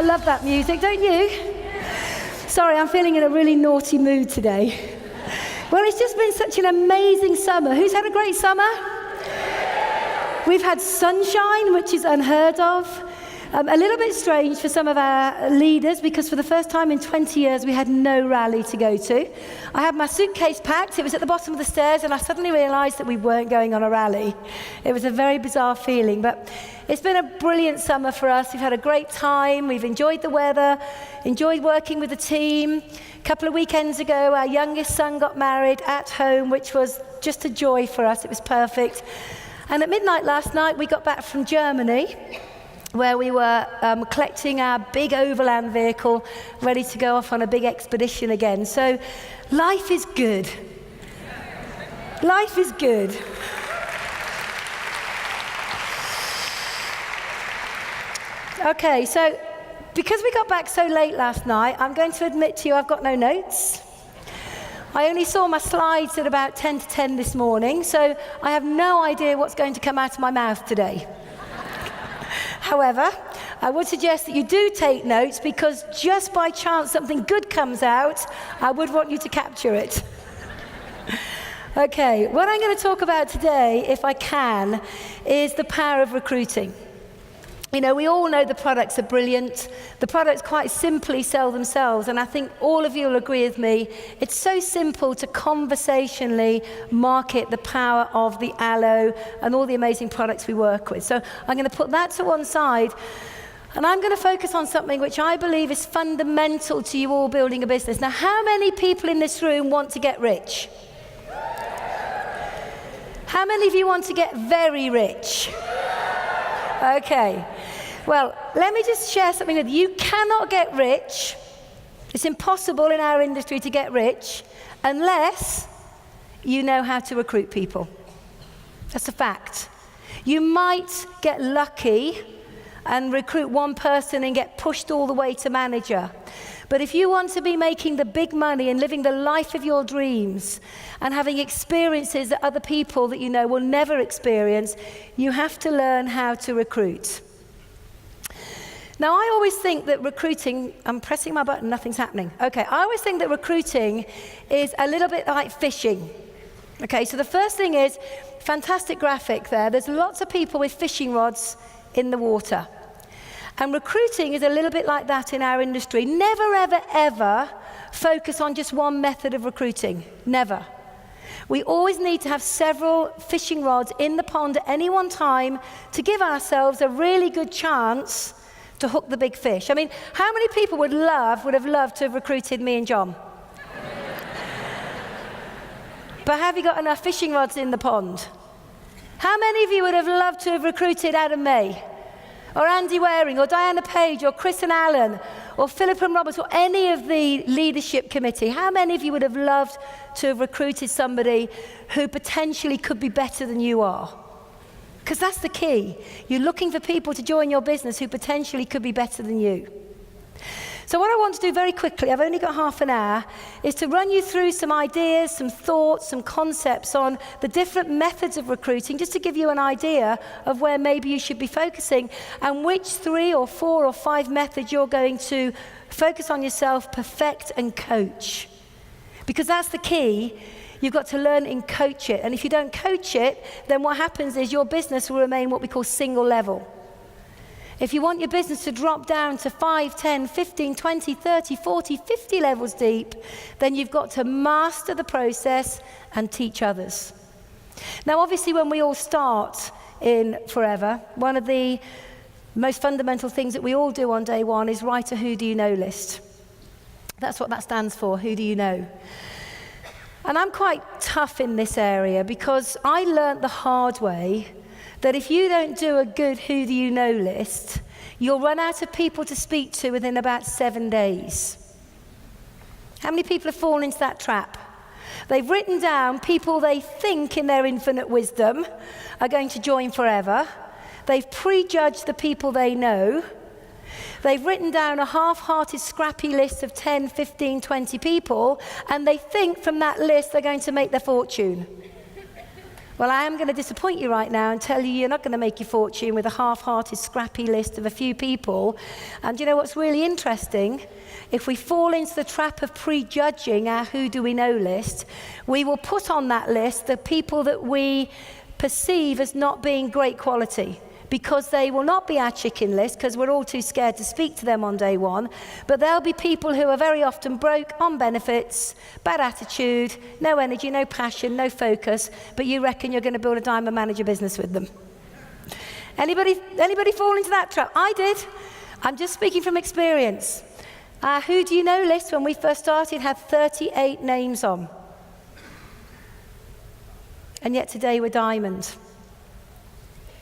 love that music, don't you? Sorry, I'm feeling in a really naughty mood today. Well, it's just been such an amazing summer. Who's had a great summer? We've had sunshine, which is unheard of. A little bit strange for some of our leaders because for the first time in 20 years we had no rally to go to. I had my suitcase packed, it was at the bottom of the stairs, and I suddenly realised that we weren't going on a rally. It was a very bizarre feeling, but it's been a brilliant summer for us. We've had a great time, we've enjoyed the weather, enjoyed working with the team. A couple of weekends ago our youngest son got married at home, which was just a joy for us, it was perfect. And at midnight last night we got back from Germany, where we were collecting our big overland vehicle, ready to go off on a big expedition again. So life is good. Life is good. Okay, so because we got back so late last night, I'm going to admit to you I've got no notes. I only saw my slides at about 10 to 10 this morning, so I have no idea what's going to come out of my mouth today. However, I would suggest that you do take notes because just by chance something good comes out, I would want you to capture it. Okay, what I'm going to talk about today, if I can, is the power of recruiting. You know, we all know the products are brilliant. The products quite simply sell themselves, and I think all of you will agree with me. It's so simple to conversationally market the power of the aloe and all the amazing products we work with. So I'm going to put that to one side, and I'm going to focus on something which I believe is fundamental to you all building a business. Now, how many people in this room want to get rich? How many of you want to get very rich? Okay. Well, let me just share something with you. You cannot get rich. It's impossible in our industry to get rich unless you know how to recruit people. That's a fact. You might get lucky and recruit one person and get pushed all the way to manager. But if you want to be making the big money and living the life of your dreams and having experiences that other people that you know will never experience, you have to learn how to recruit. Now, I always think that recruiting, I'm pressing my button, nothing's happening. Okay, I always think that recruiting is a little bit like fishing. Okay, so the first thing is, fantastic graphic there, there's lots of people with fishing rods in the water. And recruiting is a little bit like that in our industry. Never, ever, ever focus on just one method of recruiting. Never. We always need to have several fishing rods in the pond at any one time to give ourselves a really good chance to hook the big fish. I mean, how many people would have loved to have recruited me and John? But have you got enough fishing rods in the pond? How many of you would have loved to have recruited Adam May? Or Andy Waring, or Diana Page, or Chris and Alan, or Philip and Roberts, or any of the leadership committee? How many of you would have loved to have recruited somebody who potentially could be better than you are? Because that's the key. You're looking for people to join your business who potentially could be better than you. So what I want to do very quickly, I've only got half an hour, is to run you through some ideas, some thoughts, some concepts on the different methods of recruiting, just to give you an idea of where maybe you should be focusing and which 3 or 4 or 5 methods you're going to focus on yourself, perfect and coach. Because that's the key. You've got to learn and coach it. And if you don't coach it, then what happens is your business will remain what we call single level. If you want your business to drop down to 5, 10, 15, 20, 30, 40, 50 levels deep, then you've got to master the process and teach others. Now, obviously, when we all start in Forever, one of the most fundamental things that we all do on day one is write a who do you know list. That's what that stands for, who do you know? And I'm quite tough in this area because I learnt the hard way that if you don't do a good who do you know list, you'll run out of people to speak to within about 7 days. How many people have fallen into that trap? They've written down people they think in their infinite wisdom are going to join Forever. They've prejudged the people they know. They've written down a half-hearted, scrappy list of 10, 15, 20 people, and they think from that list they're going to make their fortune. Well, I am going to disappoint you right now and tell you you're not going to make your fortune with a half-hearted, scrappy list of a few people. And you know what's really interesting? If we fall into the trap of prejudging our who do we know list, we will put on that list the people that we perceive as not being great quality, because they will not be our chicken list because we're all too scared to speak to them on day one, but they'll be people who are very often broke, on benefits, bad attitude, no energy, no passion, no focus, but you reckon you're going to build a diamond manager business with them. Anybody fall into that trap? I did. I'm just speaking from experience. Our who do you know list when we first started had 38 names on. And yet today we're diamond.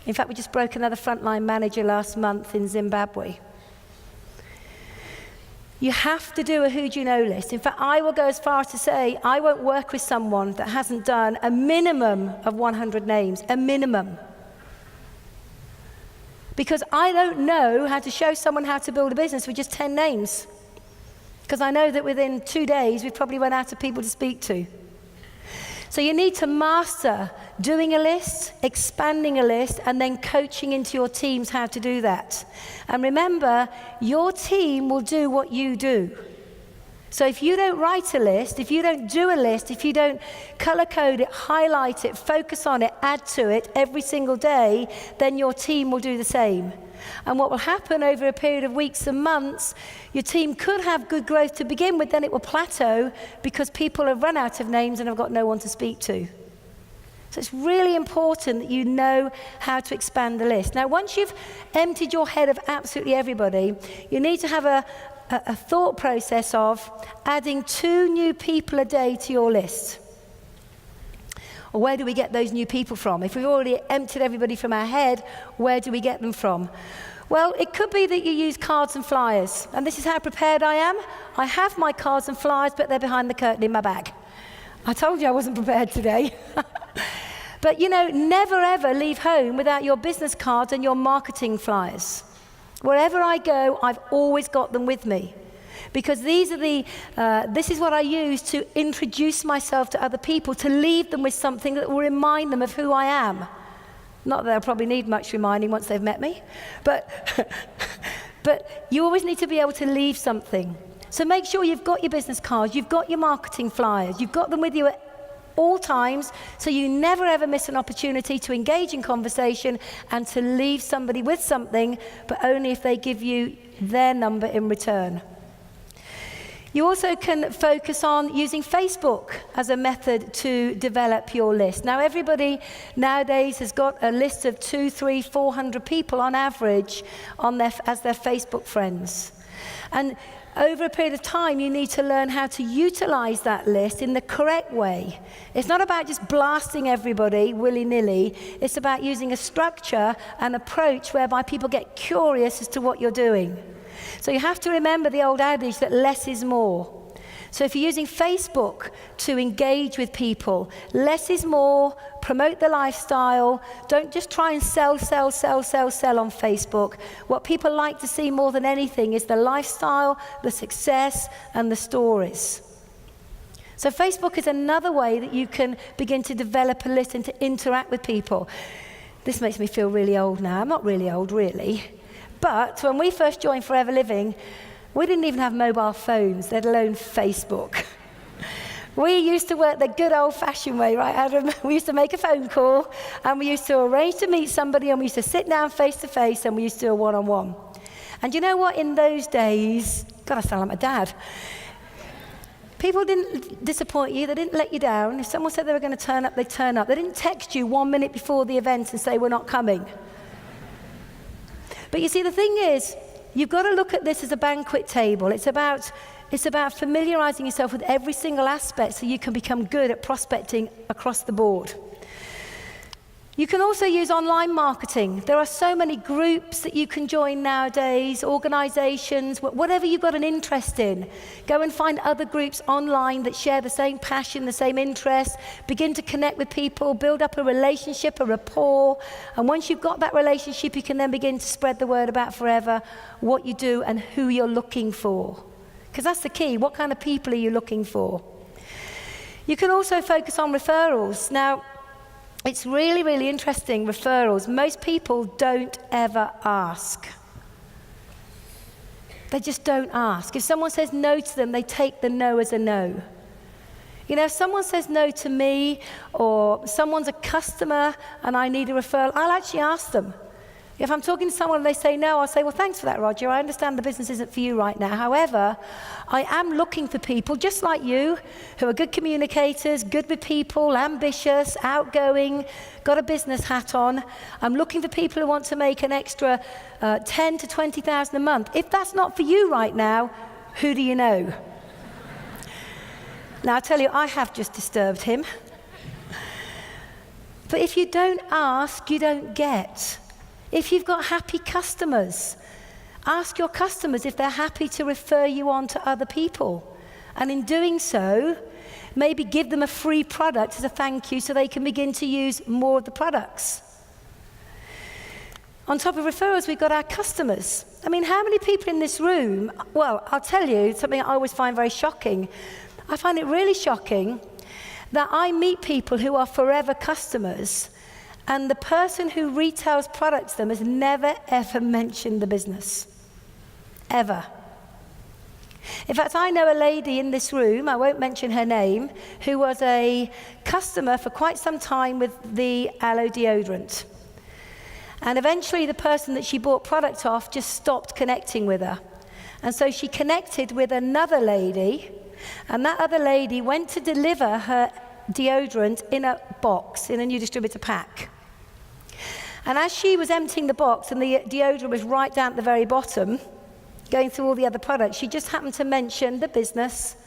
In fact, we just broke another frontline manager last month in Zimbabwe. You have to do a who do you know list. In fact, I will go as far as to say I won't work with someone that hasn't done a minimum of 100 names, a minimum. Because I don't know how to show someone how to build a business with just 10 names. Because I know that within 2 days, we've probably run out of people to speak to. So you need to master doing a list, expanding a list, and then coaching into your teams how to do that. And remember, your team will do what you do. So if you don't write a list, if you don't do a list, if you don't color code it, highlight it, focus on it, add to it every single day, then your team will do the same. And what will happen over a period of weeks and months, your team could have good growth to begin with, then it will plateau because people have run out of names and have got no one to speak to. So it's really important that you know how to expand the list. Now, once you've emptied your head of absolutely everybody, you need to have a thought process of adding 2 new people a day to your list. Or where do we get those new people from? If we've already emptied everybody from our head, where do we get them from? Well, it could be that you use cards and flyers. And this is how prepared I am. I have my cards and flyers, but they're behind the curtain in my bag. I told you I wasn't prepared today. But you know, never ever leave home without your business cards and your marketing flyers. Wherever I go, I've always got them with me. Because these are this is what I use to introduce myself to other people, to leave them with something that will remind them of who I am. Not that they'll probably need much reminding once they've met me, but you always need to be able to leave something. So make sure you've got your business cards, you've got your marketing flyers, you've got them with you at all times, so you never ever miss an opportunity to engage in conversation and to leave somebody with something, but only if they give you their number in return. You also can focus on using Facebook as a method to develop your list. Now, everybody nowadays has got a list of 200, 300, 400 people on average as their Facebook friends. And over a period of time, you need to learn how to utilize that list in the correct way. It's not about just blasting everybody willy-nilly. It's about using a structure and approach whereby people get curious as to what you're doing. So you have to remember the old adage that less is more. So if you're using Facebook to engage with people, less is more, promote the lifestyle, don't just try and sell on Facebook. What people like to see more than anything is the lifestyle, the success, and the stories. So Facebook is another way that you can begin to develop a list and to interact with people. This makes me feel really old now. I'm not really old, really. But when we first joined Forever Living, we didn't even have mobile phones, let alone Facebook. We used to work the good old-fashioned way, right, Adam? We used to make a phone call, and we used to arrange to meet somebody, and we used to sit down face-to-face, and we used to do a one-on-one. And you know what? In those days, God, I sound like my dad. People didn't disappoint you. They didn't let you down. If someone said they were going to turn up, they'd turn up. They didn't text you 1 minute before the event and say, we're not coming. But you see, the thing is, you've got to look at this as a banquet table. It's about familiarizing yourself with every single aspect so you can become good at prospecting across the board. You can also use online marketing. There are so many groups that you can join nowadays, organizations, whatever you've got an interest in. Go and find other groups online that share the same passion, the same interest. Begin to connect with people, build up a relationship, a rapport. And once you've got that relationship, you can then begin to spread the word about Forever, what you do and who you're looking for. Because that's the key. What kind of people are you looking for? You can also focus on referrals. Now, It's really, really interesting, referrals. Most people don't ever ask. They just don't ask. If someone says no to them, they take the no as a no. You know, if someone says no to me, or someone's a customer and I need a referral, I'll actually ask them. If I'm talking to someone and they say no, I'll say, well, thanks for that, Roger. I understand the business isn't for you right now. However, I am looking for people just like you who are good communicators, good with people, ambitious, outgoing, got a business hat on. I'm looking for people who want to make an extra 10 to 20,000 a month. If that's not for you right now, who do you know? Now, I'll tell you, I have just disturbed him. But if you don't ask, you don't get. If you've got happy customers, ask your customers if they're happy to refer you on to other people. And in doing so, maybe give them a free product as a thank you so they can begin to use more of the products. On top of referrals, we've got our customers. I mean, how many people in this room, well, I'll tell you something I always find very shocking. I find it really shocking that I meet people who are forever customers, and the person who retails products to them has never, ever mentioned the business. Ever. In fact, I know a lady in this room, I won't mention her name, who was a customer for quite some time with the aloe deodorant. And eventually the person that she bought product off just stopped connecting with her. And so she connected with another lady, and that other lady went to deliver her deodorant in a box, in a new distributor pack. And as she was emptying the box and the deodorant was right down at the very bottom, going through all the other products, she just happened to mention the business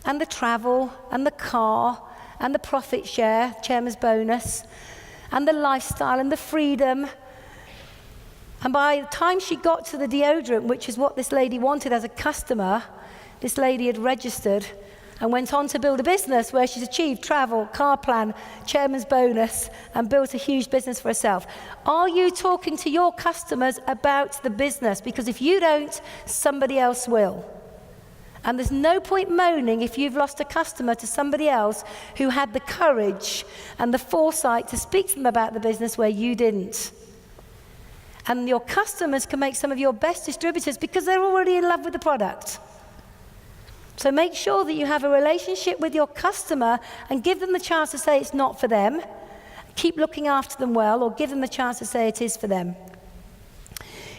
and the travel and the car and the profit share, chairman's bonus, and the lifestyle and the freedom. And by the time she got to the deodorant, which is what this lady wanted as a customer, this lady had registered and went on to build a business where she's achieved travel, car plan, chairman's bonus, and built a huge business for herself. Are you talking to your customers about the business? Because if you don't, somebody else will. And there's no point moaning if you've lost a customer to somebody else who had the courage and the foresight to speak to them about the business where you didn't. And your customers can make some of your best distributors because they're already in love with the product. So make sure that you have a relationship with your customer and give them the chance to say it's not for them. Keep looking after them well, or give them the chance to say it is for them.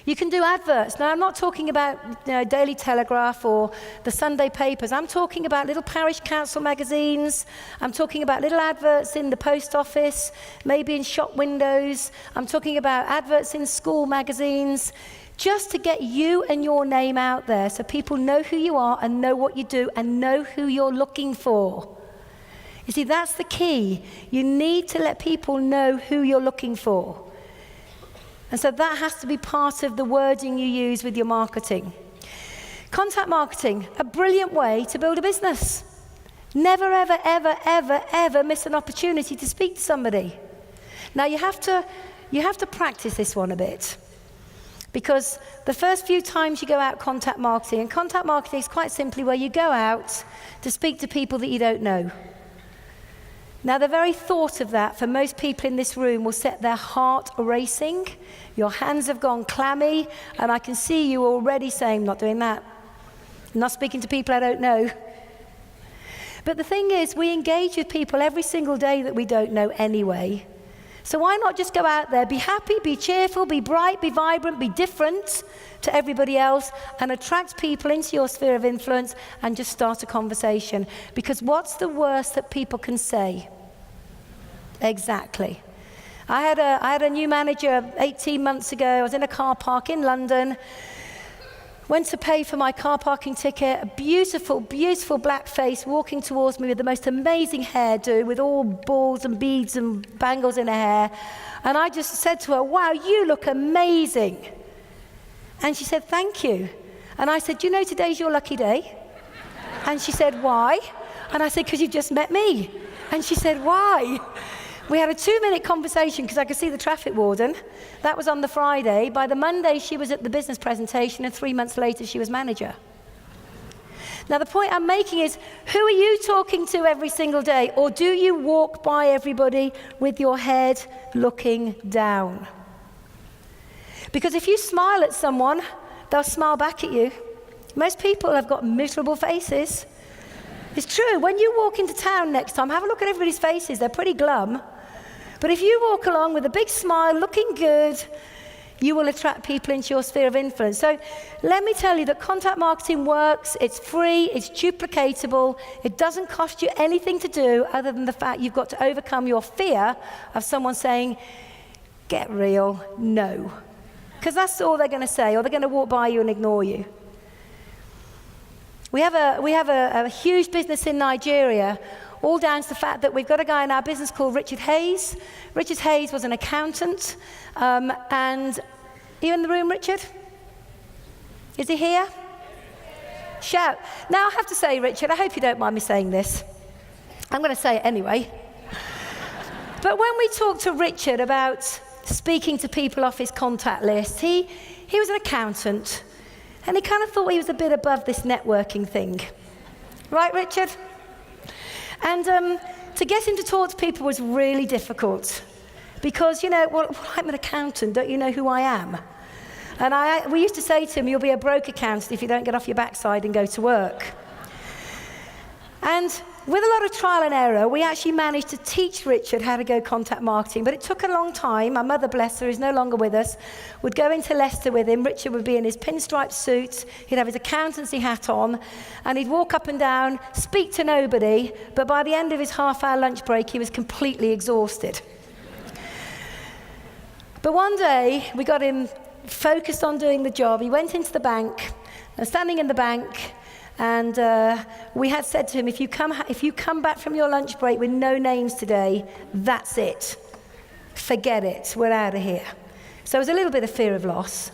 You can do adverts. Now, I'm not talking about Daily Telegraph or the Sunday papers. I'm talking about little parish council magazines. I'm talking about little adverts in the post office, maybe in shop windows. I'm talking about adverts in school magazines, just to get you and your name out there so people know who you are and know what you do and know who you're looking for. You see, that's the key. You need to let people know who you're looking for. And so that has to be part of the wording you use with your marketing. Contact marketing, a brilliant way to build a business. Never, ever, ever, ever, ever miss an opportunity to speak to somebody. Now, you have to practice this one a bit. Because the first few times you go out contact marketing, and contact marketing is quite simply where you go out to speak to people that you don't know. Now, the very thought of that for most people in this room will set their heart racing. Your hands have gone clammy, and I can see you already saying, I'm not doing that. I'm not speaking to people I don't know. But the thing is, we engage with people every single day that we don't know anyway. So why not just go out there, be happy, be cheerful, be bright, be vibrant, be different to everybody else, and attract people into your sphere of influence and just start a conversation. Because what's the worst that people can say? Exactly. I had a new manager 18 months ago. I was in a car park in London. Went to pay for my car parking ticket, a beautiful, beautiful black face walking towards me with the most amazing hairdo with all balls and beads and bangles in her hair. And I just said to her, wow, you look amazing. And she said, thank you. And I said, do you know today's your lucky day? And she said, why? And I said, because you've just met me. And she said, why? We had a 2-minute conversation because I could see the traffic warden. That was on the Friday. By the Monday, she was at the business presentation, and 3 months later, she was manager. Now, the point I'm making is, who are you talking to every single day? Or do you walk by everybody with your head looking down? Because if you smile at someone, they'll smile back at you. Most people have got miserable faces. It's true. When you walk into town next time, have a look at everybody's faces. They're pretty glum. But if you walk along with a big smile, looking good, you will attract people into your sphere of influence. So let me tell you that contact marketing works. It's free. It's duplicatable. It doesn't cost you anything to do other than the fact you've got to overcome your fear of someone saying, get real, no. Because that's all they're going to say, or they're going to walk by you and ignore you. We have a huge business in Nigeria, all down to the fact that we've got a guy in our business called Richard Hayes. Richard Hayes was an accountant, and are you in the room, Richard? Is he here? Shout. Now, I have to say, Richard, I hope you don't mind me saying this. I'm going to say it anyway. But when we talked to Richard about speaking to people off his contact list, he was an accountant, and he kind of thought he was a bit above this networking thing. Right, Richard? And to get him to talk to people was really difficult because, well, I'm an accountant, don't you know who I am? And we used to say to him, you'll be a broke accountant if you don't get off your backside and go to work. And with a lot of trial and error, we actually managed to teach Richard how to go contact marketing, but it took a long time. My mother, bless her, who's no longer with us, would go into Leicester with him. Richard would be in his pinstripe suit, he'd have his accountancy hat on, and he'd walk up and down, speak to nobody, but by the end of his half-hour lunch break, he was completely exhausted. But one day, we got him focused on doing the job. He went into the bank, standing in the bank, and we had said to him, if you come back from your lunch break with no names today, that's it. Forget it. We're out of here. So it was a little bit of fear of loss.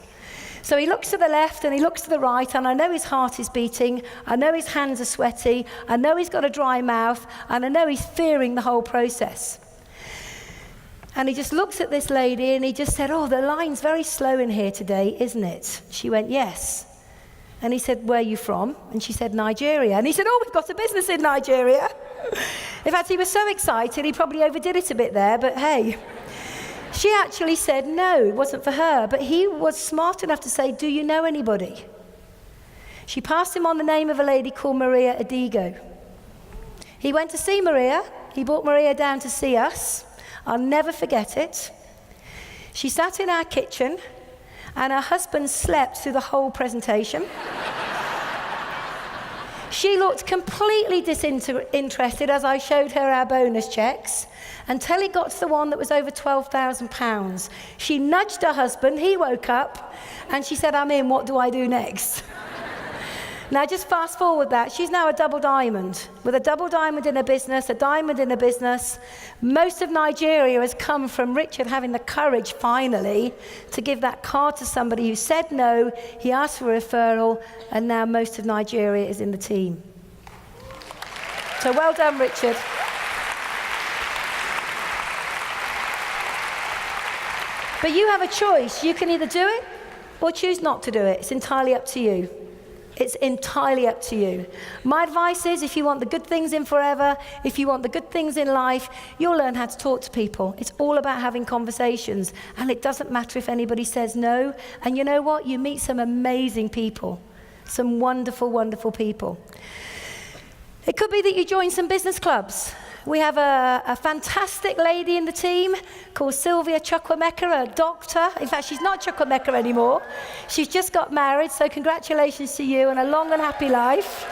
So he looks to the left and he looks to the right, and I know his heart is beating. I know his hands are sweaty. I know he's got a dry mouth, and I know he's fearing the whole process. And he just looks at this lady and he just said, oh, the line's very slow in here today, isn't it? She went, yes. And he said, where are you from? And she said, Nigeria. And he said, oh, we've got a business in Nigeria. In fact, he was so excited, he probably overdid it a bit there, but hey. She actually said no, it wasn't for her. But he was smart enough to say, do you know anybody? She passed him on the name of a lady called Maria Adigo. He went to see Maria. He brought Maria down to see us. I'll never forget it. She sat in our kitchen, and her husband slept through the whole presentation. She looked completely disinterested as I showed her our bonus checks until it got to the one that was over £12,000. She nudged her husband, he woke up, and she said, I'm in, what do I do next? Now just fast forward that, she's now a double diamond. With a double diamond in her business, a diamond in her business. Most of Nigeria has come from Richard having the courage, finally, to give that card to somebody who said no, he asked for a referral, and now most of Nigeria is in the team. So well done, Richard. But you have a choice. You can either do it or choose not to do it. It's entirely up to you. It's entirely up to you. My advice is, if you want the good things in forever, if you want the good things in life, you'll learn how to talk to people. It's all about having conversations, and it doesn't matter if anybody says no. And you know what? You meet some amazing people, some wonderful, wonderful people. It could be that you join some business clubs. We have a fantastic lady in the team called Sylvia Chukwemeka, a doctor. In fact, she's not Chukwemeka anymore. She's just got married, so congratulations to you and a long and happy life.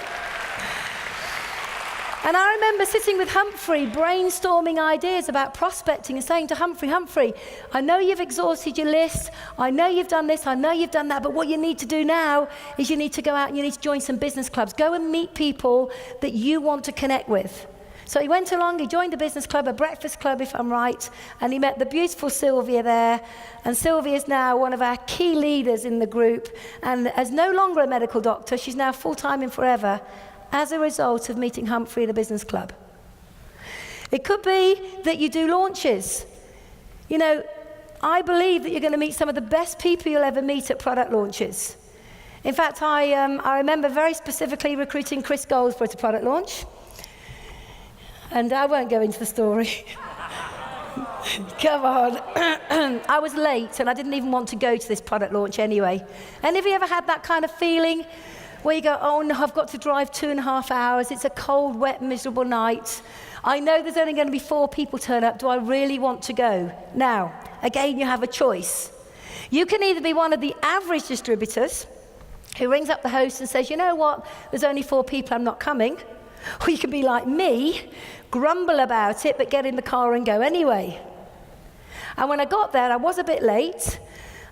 And I remember sitting with Humphrey, brainstorming ideas about prospecting and saying to Humphrey, I know you've exhausted your list. I know you've done this. I know you've done that. But what you need to do now is you need to go out and you need to join some business clubs. Go and meet people that you want to connect with. So he went along, he joined a business club, a breakfast club if I'm right, and he met the beautiful Sylvia there. And Sylvia is now one of our key leaders in the group, and as no longer a medical doctor, she's now full-time and forever as a result of meeting Humphrey at a business club. It could be that you do launches. You know, I believe that you're going to meet some of the best people you'll ever meet at product launches. In fact, I remember very specifically recruiting Chris Goldsborough to product launch. And I won't go into the story. Come on. I was late and I didn't even want to go to this product launch anyway. And have you ever had that kind of feeling where you go, oh no, I've got to drive 2.5 hours. It's a cold, wet, miserable night. I know there's only going to be 4 people turn up. Do I really want to go? Now, again, you have a choice. You can either be one of the average distributors who rings up the host and says, you know what, there's only 4 people, I'm not coming. Or you can be like me, grumble about it, but get in the car and go anyway. And when I got there, I was a bit late,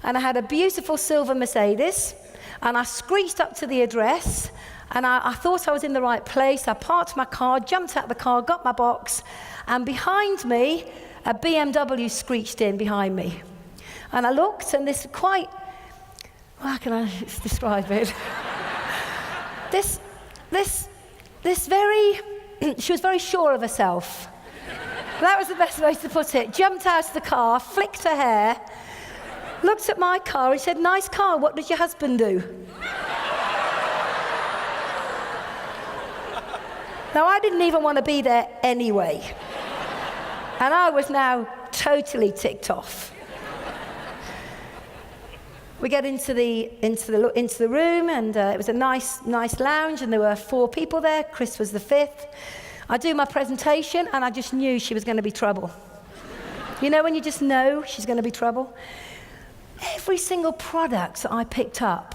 and I had a beautiful silver Mercedes, and I screeched up to the address, and I thought I was in the right place. I parked my car, jumped out of the car, got my box, and behind me, a BMW screeched in behind me. And I looked, and this quite, how can I describe it? This very, she was very sure of herself. That was the best way to put it. Jumped out of the car, flicked her hair, looked at my car and said, nice car, what did your husband do? Now, I didn't even want to be there anyway. And I was now totally ticked off. We get into the room, and it was a nice lounge, and there were 4 people there. Chris was the 5th. I do my presentation, and I just knew she was going to be trouble. You know when you just know she's going to be trouble? Every single product that I picked up,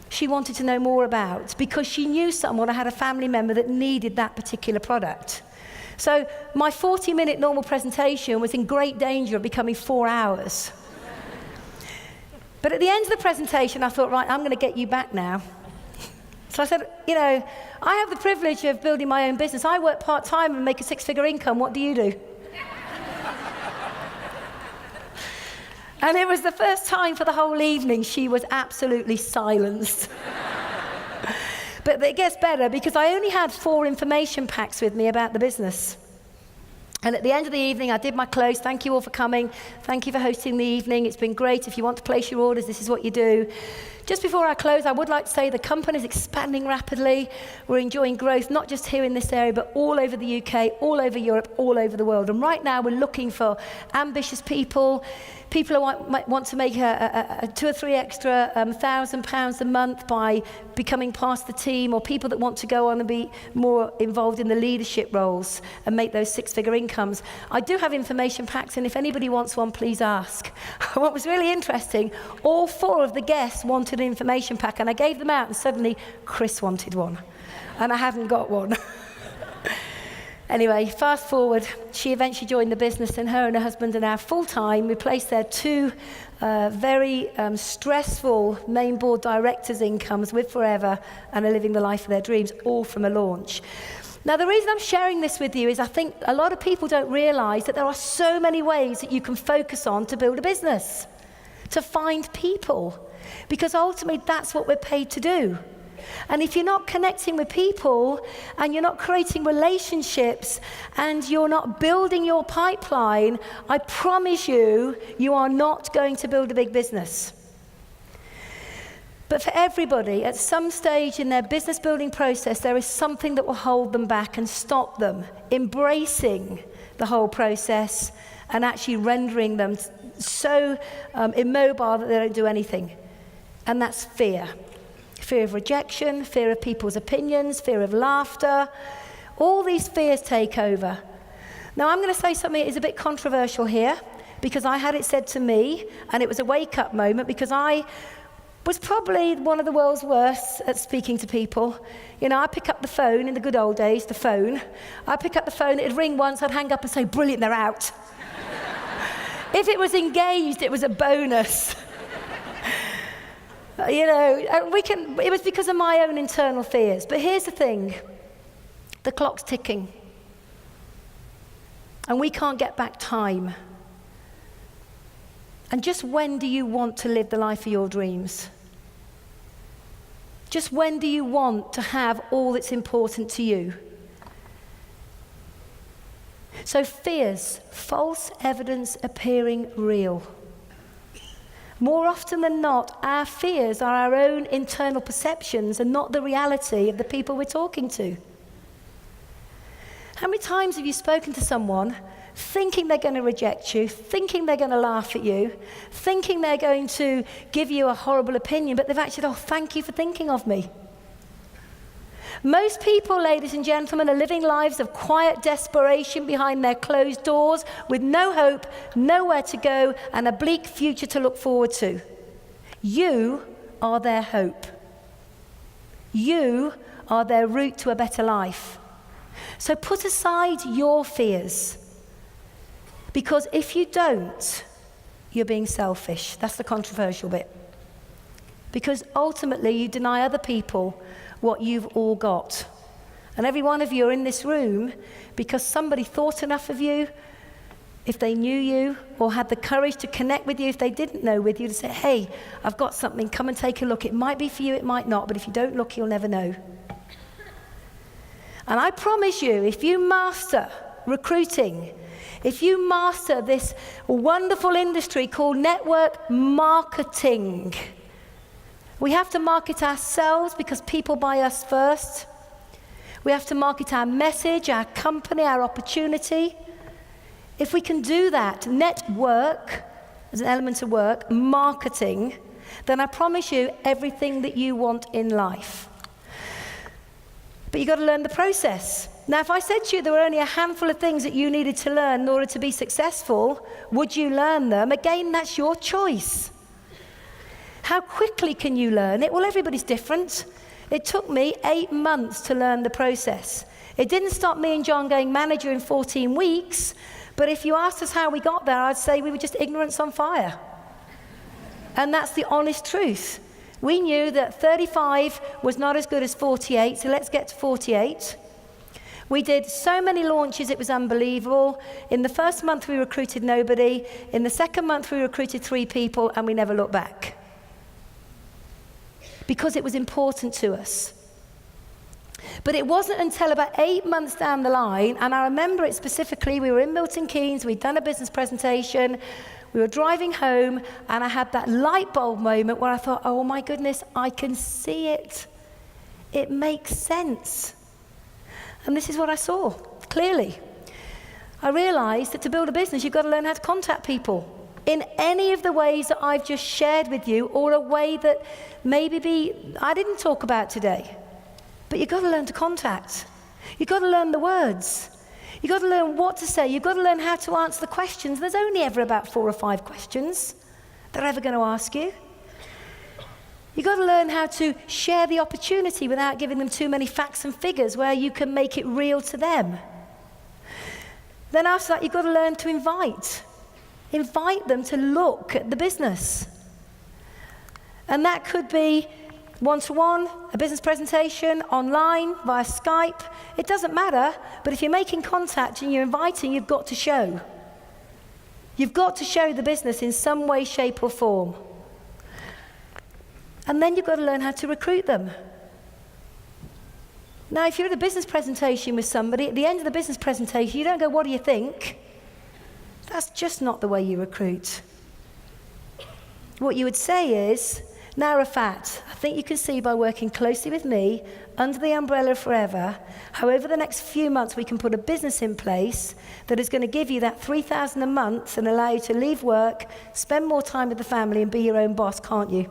she wanted to know more about, because she knew someone, I had a family member that needed that particular product. So my 40-minute normal presentation was in great danger of becoming 4 hours. But at the end of the presentation, I thought, right, I'm going to get you back now. So I said, you know, I have the privilege of building my own business. I work part-time and make a 6-figure income. What do you do? And it was the first time for the whole evening she was absolutely silenced. But it gets better, because I only had 4 information packs with me about the business. And at the end of the evening, I did my close. Thank you all for coming. Thank you for hosting the evening. It's been great. If you want to place your orders, this is what you do. Just before I close, I would like to say the company is expanding rapidly. We're enjoying growth, not just here in this area, but all over the UK, all over Europe, all over the world. And right now, we're looking for ambitious people who want to make a 2 or 3 extra £1,000 a month by becoming part of the team, or people that want to go on and be more involved in the leadership roles and make those 6-figure incomes. I do have information packs, and if anybody wants one, please ask. What was really interesting, all 4 of the guests wanted an information pack, and I gave them out, and suddenly Chris wanted one, and I hadn't got one. Anyway, fast forward, she eventually joined the business, and her husband are now full-time, replaced their 2 very stressful main board directors' incomes with Forever, and are living the life of their dreams, all from a launch. Now, the reason I'm sharing this with you is I think a lot of people don't realize that there are so many ways that you can focus on to build a business, to find people, because ultimately that's what we're paid to do. And if you're not connecting with people, and you're not creating relationships, and you're not building your pipeline, I promise you, you are not going to build a big business. But for everybody, at some stage in their business building process, there is something that will hold them back and stop them embracing the whole process and actually rendering them so immobile that they don't do anything. And that's fear. Fear of rejection, fear of people's opinions, fear of laughter. All these fears take over. Now, I'm going to say something that is a bit controversial here, because I had it said to me, and it was a wake-up moment, because I was probably one of the world's worst at speaking to people. You know, I pick up the phone in the good old days, the phone. I pick up the phone, it'd ring once, I'd hang up and say, brilliant, they're out. If it was engaged, it was a bonus. You know, it was because of my own internal fears. But here's the thing. The clock's ticking. And we can't get back time. And just when do you want to live the life of your dreams? Just when do you want to have all that's important to you? So fears, false evidence appearing real. More often than not, our fears are our own internal perceptions and not the reality of the people we're talking to. How many times have you spoken to someone thinking they're going to reject you, thinking they're going to laugh at you, thinking they're going to give you a horrible opinion, but they've actually said, oh, thank you for thinking of me. Most people, ladies and gentlemen, are living lives of quiet desperation behind their closed doors with no hope, nowhere to go, and a bleak future to look forward to. You are their hope. You are their route to a better life. So put aside your fears, because if you don't, you're being selfish. That's the controversial bit. Because ultimately you deny other people what you've all got. And every one of you are in this room because somebody thought enough of you, if they knew you, or had the courage to connect with you if they didn't know with you, to say, hey, I've got something, come and take a look. It might be for you, it might not, but if you don't look, you'll never know. And I promise you, if you master recruiting, if you master this wonderful industry called network marketing, we have to market ourselves because people buy us first. We have to market our message, our company, our opportunity. If we can do that, network, as an element of work, marketing, then I promise you everything that you want in life. But you've got to learn the process. Now, if I said to you there were only a handful of things that you needed to learn in order to be successful, would you learn them? Again, that's your choice. How quickly can you learn it? Well, everybody's different. It took me 8 months to learn the process. It didn't stop me and John going manager in 14 weeks, but if you asked us how we got there, I'd say we were just ignorance on fire. And that's the honest truth. We knew that 35 was not as good as 48, so let's get to 48. We did so many launches, it was unbelievable. In the first month, we recruited nobody. In the second month, we recruited 3 people, and we never looked back. Because it was important to us. But it wasn't until about 8 months down the line, and I remember it specifically, we were in Milton Keynes, we'd done a business presentation, we were driving home, and I had that light bulb moment where I thought, oh my goodness, I can see it. It makes sense. And this is what I saw, clearly. I realized that to build a business, you've got to learn how to contact people in any of the ways that I've just shared with you, or a way that maybe I didn't talk about today. But you've got to learn to contact. You've got to learn the words. You've got to learn what to say. You've got to learn how to answer the questions. There's only ever about 4 or 5 questions they're ever going to ask you. You've got to learn how to share the opportunity without giving them too many facts and figures, where you can make it real to them. Then after that, you've got to learn to invite. Invite them to look at the business. And that could be one-to-one, a business presentation, online, via Skype. It doesn't matter, but if you're making contact and you're inviting, you've got to show. You've got to show the business in some way, shape, or form. And then you've got to learn how to recruit them. Now, if you're at a business presentation with somebody, at the end of the business presentation, you don't go, what do you think? That's just not the way you recruit. What you would say is, now Rafat, I think you can see by working closely with me, under the umbrella forever, how over the next few months we can put a business in place that is going to give you that $3,000 a month and allow you to leave work, spend more time with the family, and be your own boss, can't you?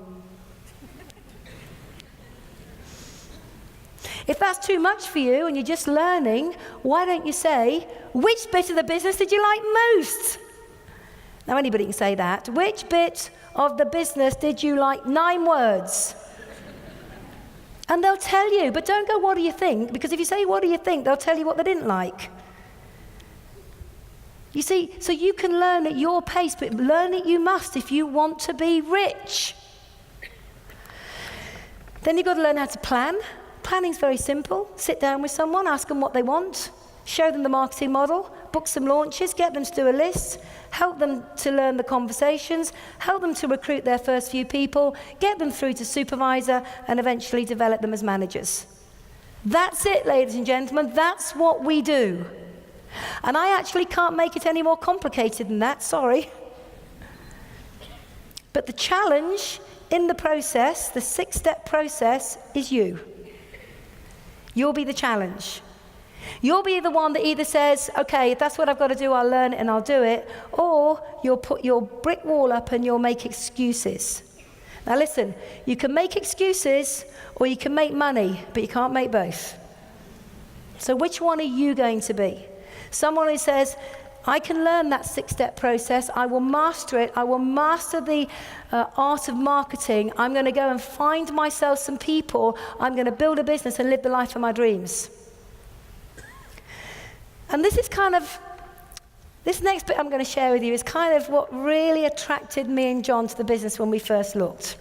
If that's too much for you and you're just learning, why don't you say, which bit of the business did you like most? Now, anybody can say that. Which bit of the business did you like? 9 words. And they'll tell you, but don't go, what do you think? Because if you say, what do you think, they'll tell you what they didn't like. You see, so you can learn at your pace, but learn it you must if you want to be rich. Then you've got to learn how to plan. Planning's very simple. Sit down with someone, ask them what they want, show them the marketing model, book some launches, get them to do a list, help them to learn the conversations, help them to recruit their first few people, get them through to supervisor, and eventually develop them as managers. That's it, ladies and gentlemen. That's what we do. And I actually can't make it any more complicated than that, sorry. But the challenge in the process, the 6-step process, is you. You'll be the challenge. You'll be the one that either says, okay, if that's what I've got to do, I'll learn it and I'll do it, or you'll put your brick wall up and you'll make excuses. Now listen, you can make excuses or you can make money, but you can't make both. So which one are you going to be? Someone who says, I can learn that 6-step process, I will master it, I will master the art of marketing, I'm going to go and find myself some people, I'm going to build a business and live the life of my dreams. And this next bit I'm going to share with you is kind of what really attracted me and John to the business when we first looked.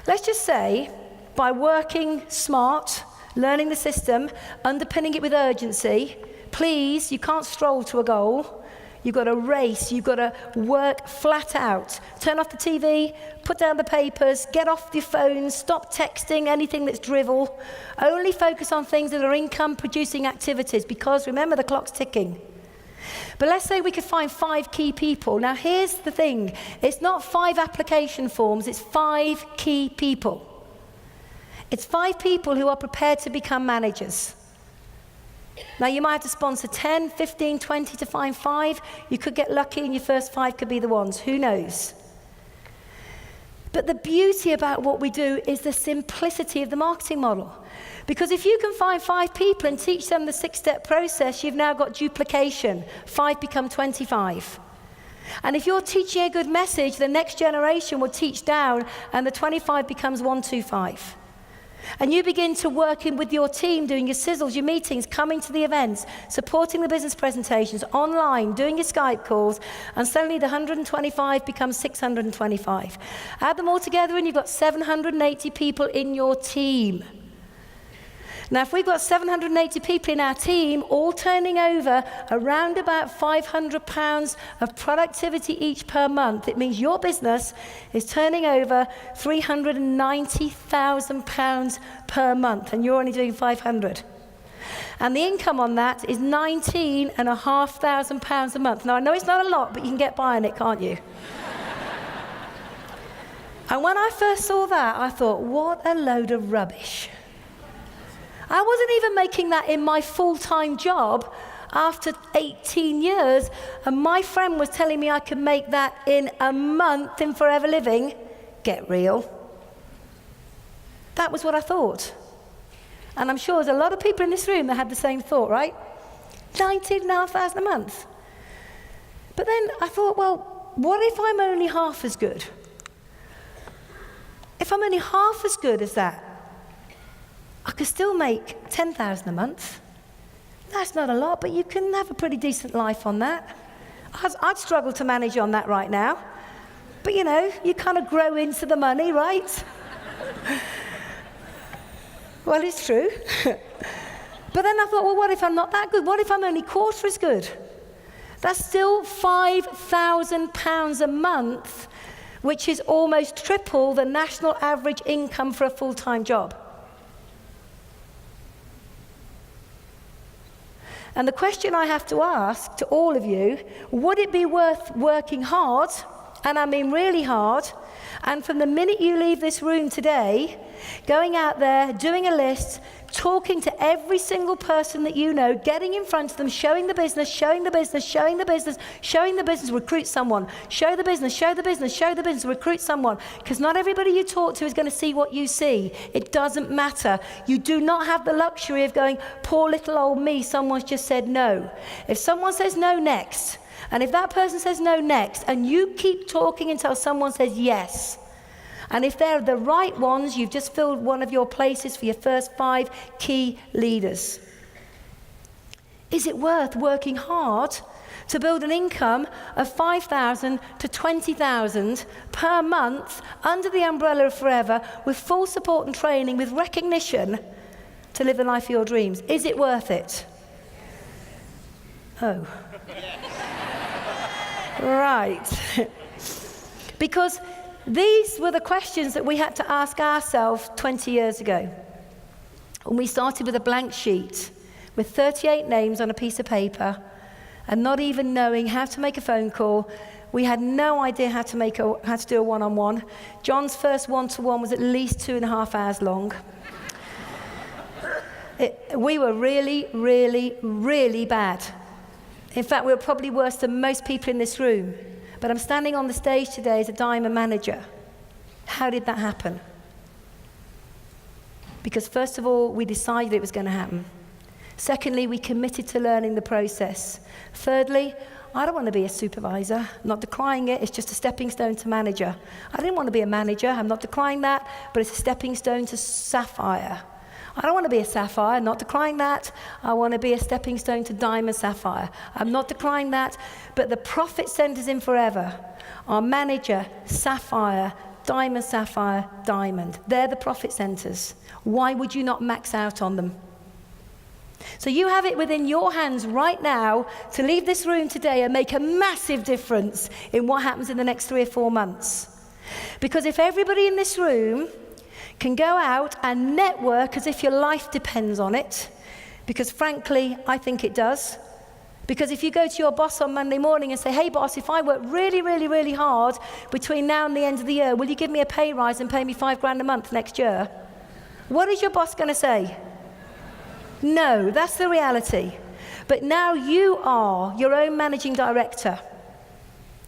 Let's just say, by working smart, learning the system, underpinning it with urgency, please, you can't stroll to a goal. You've got to race. You've got to work flat out. Turn off the TV, put down the papers, get off your phones, stop texting anything that's drivel. Only focus on things that are income-producing activities because, remember, the clock's ticking. But let's say we could find 5 key people. Now, here's the thing. It's not 5 application forms. It's 5 key people. It's 5 people who are prepared to become managers. Now, you might have to sponsor 10, 15, 20 to find 5. You could get lucky and your first 5 could be the ones. Who knows? But the beauty about what we do is the simplicity of the marketing model. Because if you can find 5 people and teach them the 6-step process, you've now got duplication. 5 become 25. And if you're teaching a good message, the next generation will teach down and the 25 becomes 125. And you begin to work in with your team, doing your sizzles, your meetings, coming to the events, supporting the business presentations, online, doing your Skype calls, and suddenly the 125 becomes 625. Add them all together and you've got 780 people in your team. Now, if we've got 780 people in our team, all turning over around about £500 of productivity each per month, it means your business is turning over £390,000 per month, and you're only doing 500. And the income on that is £19,500 a month. Now, I know it's not a lot, but you can get by on it, can't you? And when I first saw that, I thought, what a load of rubbish. I wasn't even making that in my full-time job after 18 years, and my friend was telling me I could make that in a month in Forever Living. Get real. That was what I thought. And I'm sure there's a lot of people in this room that had the same thought, right? 19,500 a month. But then I thought, well, what if I'm only half as good? If I'm only half as good as that, I could still make 10,000 a month. That's not a lot, but you can have a pretty decent life on that. I'd struggle to manage on that right now. But you know, you kind of grow into the money, right? Well, it's true. But then I thought, well, what if I'm not that good? What if I'm only quarter as good? That's still £5,000 a month, which is almost triple the national average income for a full-time job. And the question I have to ask to all of you, would it be worth working hard, and I mean really hard, and from the minute you leave this room today, going out there, doing a list, talking to every single person that you know, getting in front of them, showing the business, showing the business, showing the business, showing the business, recruit someone, show the business, show the business, show the business, recruit someone. Because not everybody you talk to is going to see what you see. It doesn't matter. You do not have the luxury of going, poor little old me, someone's just said no. If someone says no next, and if that person says no next, and you keep talking until someone says yes, and if they're the right ones, you've just filled one of your places for your first 5 key leaders. Is it worth working hard to build an income of 5,000 to 20,000 per month under the umbrella of Forever, with full support and training, with recognition to live the life of your dreams? Is it worth it? Oh. Right. Because these were the questions that we had to ask ourselves 20 years ago. When we started with a blank sheet with 38 names on a piece of paper and not even knowing how to make a phone call, We had no idea how to do a one-on-one. John's first one-to-one was at least 2.5 hours long. We were really, really, really bad. In fact, we were probably worse than most people in this room. But I'm standing on the stage today as a diamond manager. How did that happen? Because first of all, we decided it was going to happen. Secondly, we committed to learning the process. Thirdly, I don't want to be a supervisor. I'm not decrying it. It's just a stepping stone to manager. I didn't want to be a manager. I'm not decrying that, but it's a stepping stone to sapphire. I don't want to be a sapphire, not decrying that. I want to be a stepping stone to diamond sapphire. I'm not decrying that, but the profit centers in forever are manager, sapphire, diamond, sapphire, diamond. They're the profit centers. Why would you not max out on them? So you have it within your hands right now to leave this room today and make a massive difference in what happens in the next 3 or 4 months. Because if everybody in this room can go out and network as if your life depends on it, because frankly, I think it does. Because if you go to your boss on Monday morning and say, hey boss, if I work really, really, really hard between now and the end of the year, will you give me a pay rise and pay me $5,000 a month next year? What is your boss going to say? No, that's the reality. But now you are your own managing director.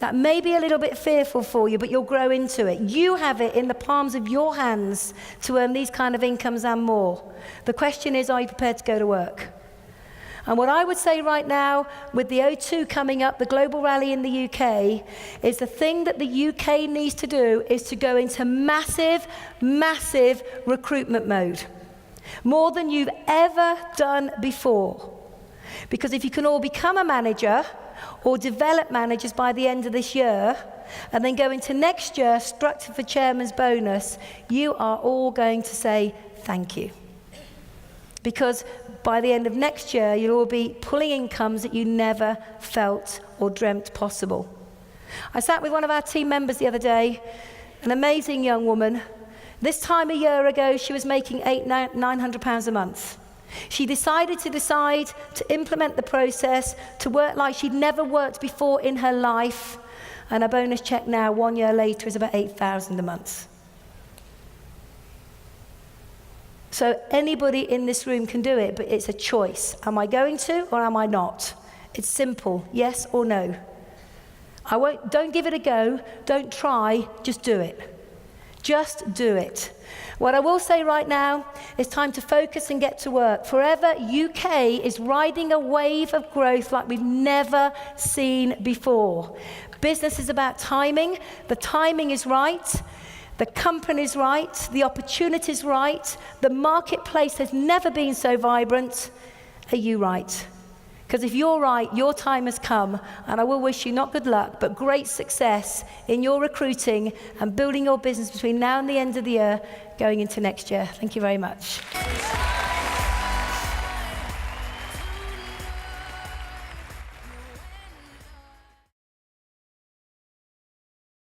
That may be a little bit fearful for you, but you'll grow into it. You have it in the palms of your hands to earn these kind of incomes and more. The question is, are you prepared to go to work? And what I would say right now, with the O2 coming up, the global rally in the UK, is the thing that the UK needs to do is to go into massive, massive recruitment mode. More than you've ever done before. Because if you can all become a manager or develop managers by the end of this year, and then go into next year structured for chairman's bonus, you are all going to say thank you. Because by the end of next year, you'll all be pulling incomes that you never felt or dreamt possible. I sat with one of our team members the other day, an amazing young woman. This time a year ago, she was making £900 a month. She decided to implement the process, to work like she'd never worked before in her life, and her bonus check now, 1 year later, is about £8,000 a month. So anybody in this room can do it, but it's a choice. Am I going to or am I not? It's simple, yes or no. Don't give it a go, don't try, just do it. Just do it. What I will say right now, it's time to focus and get to work. Forever UK is riding a wave of growth like we've never seen before. Business is about timing. The timing is right. The company's right. The opportunity's right. The marketplace has never been so vibrant. Are you right? Because if you're right, your time has come, and I will wish you not good luck, but great success in your recruiting and building your business between now and the end of the year, going into next year. Thank you very much.